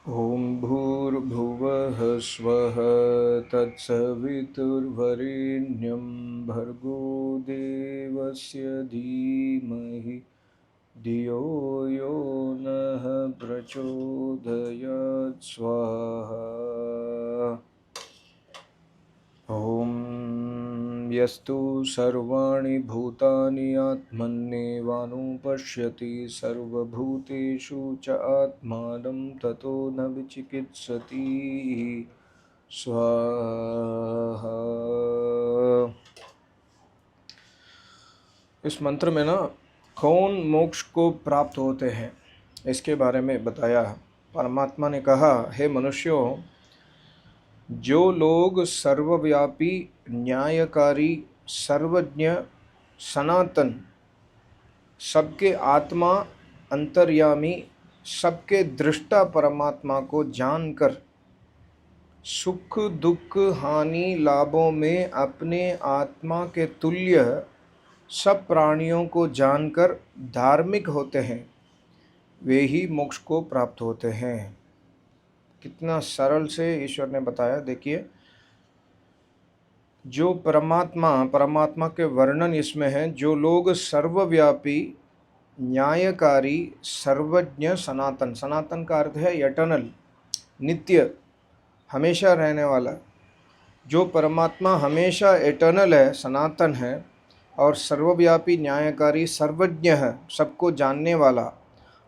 ॐ भूर्भुवः स्वः तत्सवितुर्वरेण्यं भर्गो देवस्य धीमहि धियो यो नः प्रचोदयात् स्वाहा। ॐ यस्तु सर्वाणि भूतानि आत्मन्येवानुपश्यति सर्वभूतेषु च आत्मानं ततो न विचिकित्सति। स्वाहा। इस मंत्र में ना कौन मोक्ष को प्राप्त होते हैं इसके बारे में बताया। परमात्मा ने कहा, हे मनुष्यों, जो लोग सर्वव्यापी, न्यायकारी, सर्वज्ञ, सनातन, सबके आत्मा, अंतर्यामी, सबके दृष्टा परमात्मा को जानकर सुख दुख हानि लाभों में अपने आत्मा के तुल्य सब प्राणियों को जानकर धार्मिक होते हैं, वे ही मोक्ष को प्राप्त होते हैं। कितना सरल से ईश्वर ने बताया। देखिए, जो परमात्मा के वर्णन इसमें है। जो लोग सर्वव्यापी, न्यायकारी, सर्वज्ञ, सनातन, सनातन का अर्थ है एटर्नल, नित्य, हमेशा रहने वाला। जो परमात्मा हमेशा एटर्नल है, सनातन है, और सर्वव्यापी, न्यायकारी, सर्वज्ञ है, सबको जानने वाला,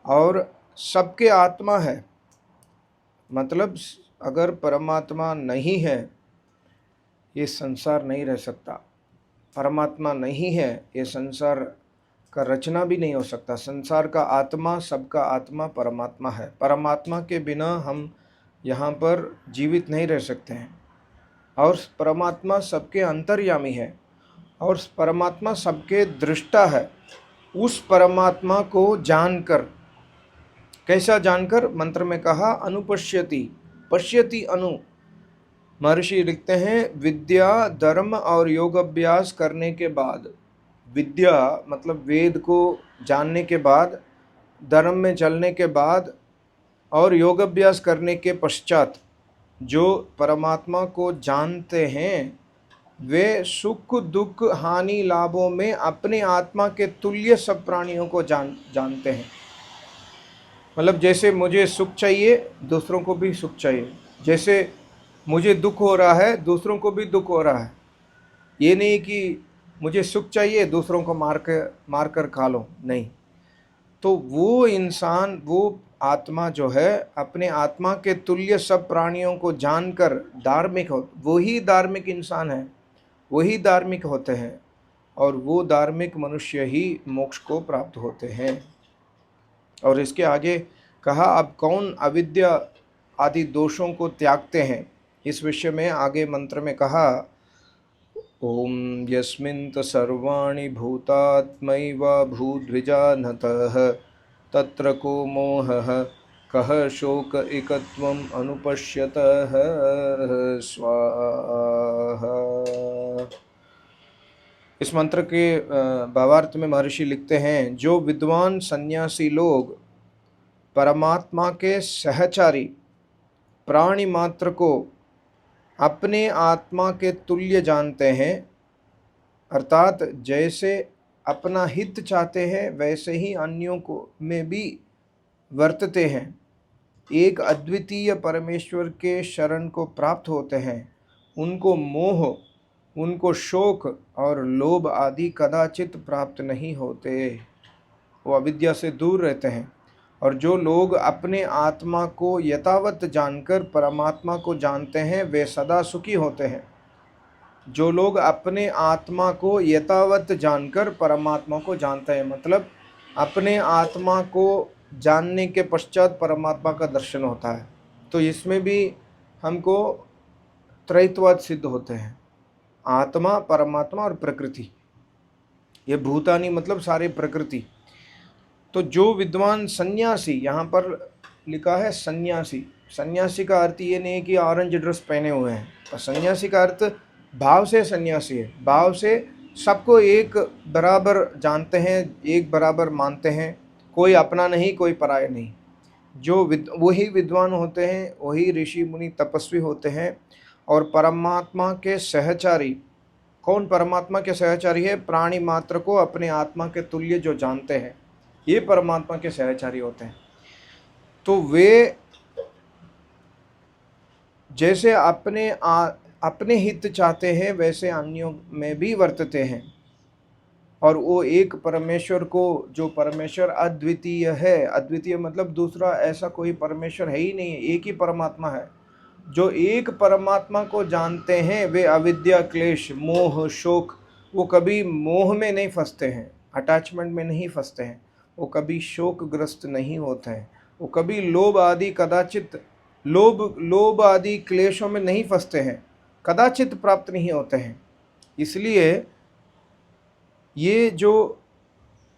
और सबके आत्मा है। मतलब अगर परमात्मा नहीं है, ये संसार नहीं रह सकता। परमात्मा नहीं है, ये संसार का रचना भी नहीं हो सकता। संसार का आत्मा, सबका आत्मा परमात्मा है। परमात्मा के बिना हम यहाँ पर जीवित नहीं रह सकते हैं। और परमात्मा सबके अंतर्यामी है, और परमात्मा सबके दृष्टा है। उस परमात्मा को जानकर, कैसा जानकर? मंत्र में कहा अनुपश्यति, पश्यति अनु। महर्षि लिखते हैं, विद्या, धर्म और योग अभ्यास करने के बाद, विद्या मतलब वेद को जानने के बाद, धर्म में चलने के बाद और योग अभ्यास करने के पश्चात जो परमात्मा को जानते हैं, वे सुख दुख हानि लाभों में अपने आत्मा के तुल्य सब प्राणियों को जानते हैं। मतलब जैसे मुझे सुख चाहिए, दूसरों को भी सुख चाहिए। जैसे मुझे दुख हो रहा है, दूसरों को भी दुख हो रहा है। ये नहीं कि मुझे सुख चाहिए, दूसरों को मार कर खा लो, नहीं। तो वो इंसान, वो आत्मा जो है, अपने आत्मा के तुल्य सब प्राणियों को जानकर धार्मिक हो, वही धार्मिक इंसान है, वही धार्मिक होते हैं। और वो धार्मिक मनुष्य ही मोक्ष को प्राप्त होते हैं। और इसके आगे कहा, अब कौन अविद्या आदि दोषों को त्यागते हैं, इस विषय में आगे मंत्र में कहा, ओम यस्मिन् सर्वाणि भूतात्मैव भूद्विजानतः तत्र को मोहः कः शोक एकत्वम् अनुपश्यतः। स्वाहा। इस मंत्र के भावार्थ में महर्षि लिखते हैं, जो विद्वान सन्यासी लोग परमात्मा के सहचारी प्राणी मात्र को अपने आत्मा के तुल्य जानते हैं, अर्थात जैसे अपना हित चाहते हैं वैसे ही अन्यों को में भी वर्तते हैं, एक अद्वितीय परमेश्वर के शरण को प्राप्त होते हैं, उनको मोह, उनको शोक और लोभ आदि कदाचित प्राप्त नहीं होते। वो अविद्या से दूर रहते हैं। और जो लोग अपने आत्मा को यथावत जानकर परमात्मा को जानते हैं, वे सदा सुखी होते हैं। जो लोग अपने आत्मा को यथावत जानकर परमात्मा को जानते हैं, मतलब अपने आत्मा को जानने के पश्चात परमात्मा का दर्शन होता है। तो इसमें भी हमको त्रैतवाद सिद्ध होते हैं, आत्मा, परमात्मा और प्रकृति। ये भूतानी मतलब सारे प्रकृति। तो जो विद्वान सन्यासी, यहाँ पर लिखा है सन्यासी। सन्यासी का अर्थ ये नहीं है कि ऑरेंज ड्रेस पहने हुए हैं। तो सन्यासी का अर्थ भाव से सन्यासी है, भाव से सबको एक बराबर जानते हैं, एक बराबर मानते हैं, कोई अपना नहीं, कोई पराया नहीं। वही विद्वान होते हैं, वही ऋषि मुनि तपस्वी होते हैं। और परमात्मा के सहचारी, कौन परमात्मा के सहचारी है? प्राणी मात्र को अपने आत्मा के तुल्य जो जानते हैं, ये परमात्मा के सहचारी होते हैं। तो वे जैसे अपने हित चाहते हैं, वैसे अन्यों में भी वर्तते हैं। और वो एक परमेश्वर को, जो परमेश्वर अद्वितीय है, अद्वितीय मतलब दूसरा ऐसा कोई परमेश्वर है ही नहीं है, एक ही परमात्मा है। जो एक परमात्मा को जानते हैं वे अविद्या, क्लेश, मोह, शोक, वो कभी मोह में नहीं फंसते हैं, अटैचमेंट में नहीं फंसते हैं, वो कभी शोकग्रस्त नहीं होते हैं, वो कभी लोभ आदि क्लेशों में नहीं फंसते हैं, कदाचित प्राप्त नहीं होते हैं। इसलिए ये जो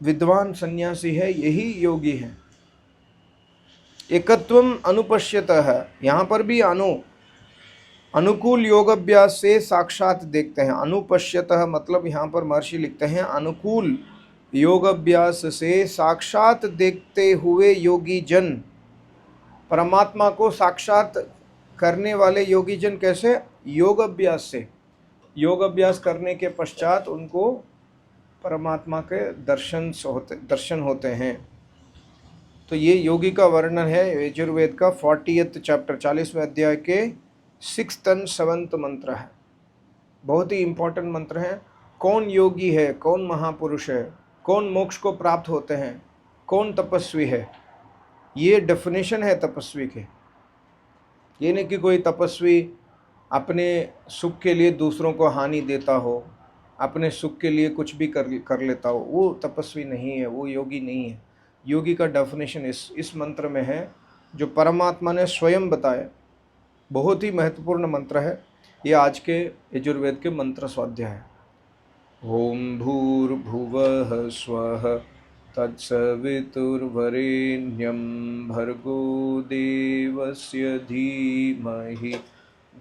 विद्वान सन्यासी है यही योगी है। एकत्वम अनुपश्यतः, यहाँ पर भी अनुकूल योग अभ्यास से साक्षात देखते हैं। अनुपश्यतः मतलब यहाँ पर महर्षि लिखते हैं अनुकूल योग अभ्यास से साक्षात देखते हुए योगी जन, परमात्मा को साक्षात करने वाले योगी जन कैसे? योग अभ्यास से। योग अभ्यास करने के पश्चात उनको परमात्मा के दर्शन होते हैं। तो ये योगी का वर्णन है यजुर्वेद का 40th चैप्टर, 40वें अध्याय के 6th and 7th मंत्र है। बहुत ही इंपॉर्टेंट मंत्र है। कौन योगी है, कौन महापुरुष है, कौन मोक्ष को प्राप्त होते हैं, कौन तपस्वी है, ये डेफिनेशन है तपस्वी के। ये नहीं कि कोई तपस्वी अपने सुख के लिए दूसरों को हानि देता हो, अपने सुख के लिए कुछ भी कर लेता हो, वो तपस्वी नहीं है, वो योगी नहीं है। योगी का डेफिनेशन इस मंत्र में है, जो परमात्मा ने स्वयं बताया। बहुत ही महत्वपूर्ण मंत्र है ये आज के यजुर्वेद के मंत्र स्वाध्याय है। ओम भूर्भुवः स्वः तत्सवितुर्वरेण्यं भर्गो देवस्य धीमहि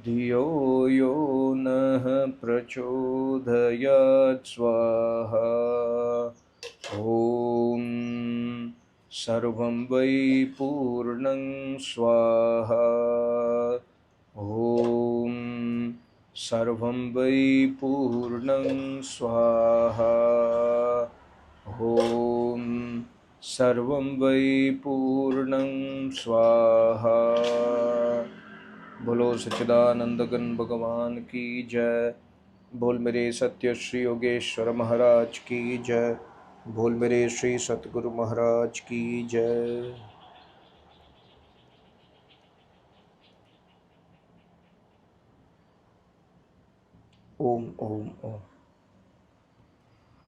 धियो यो नः प्रचोदयात् स्वाहा। ओम सर्वं वै पूर्णं स्वाहा। ओम सर्वं वै पूर्णं स्वाहा। ओम सर्वं वै पूर्णं स्वाहा। बोलो सच्चिदानंद घन भगवान की जय। बोल मेरे सत्य श्री योगेश्वर महाराज की जय। बोल मेरे श्री सतगुरु महाराज की जय। ओम ओम ओम।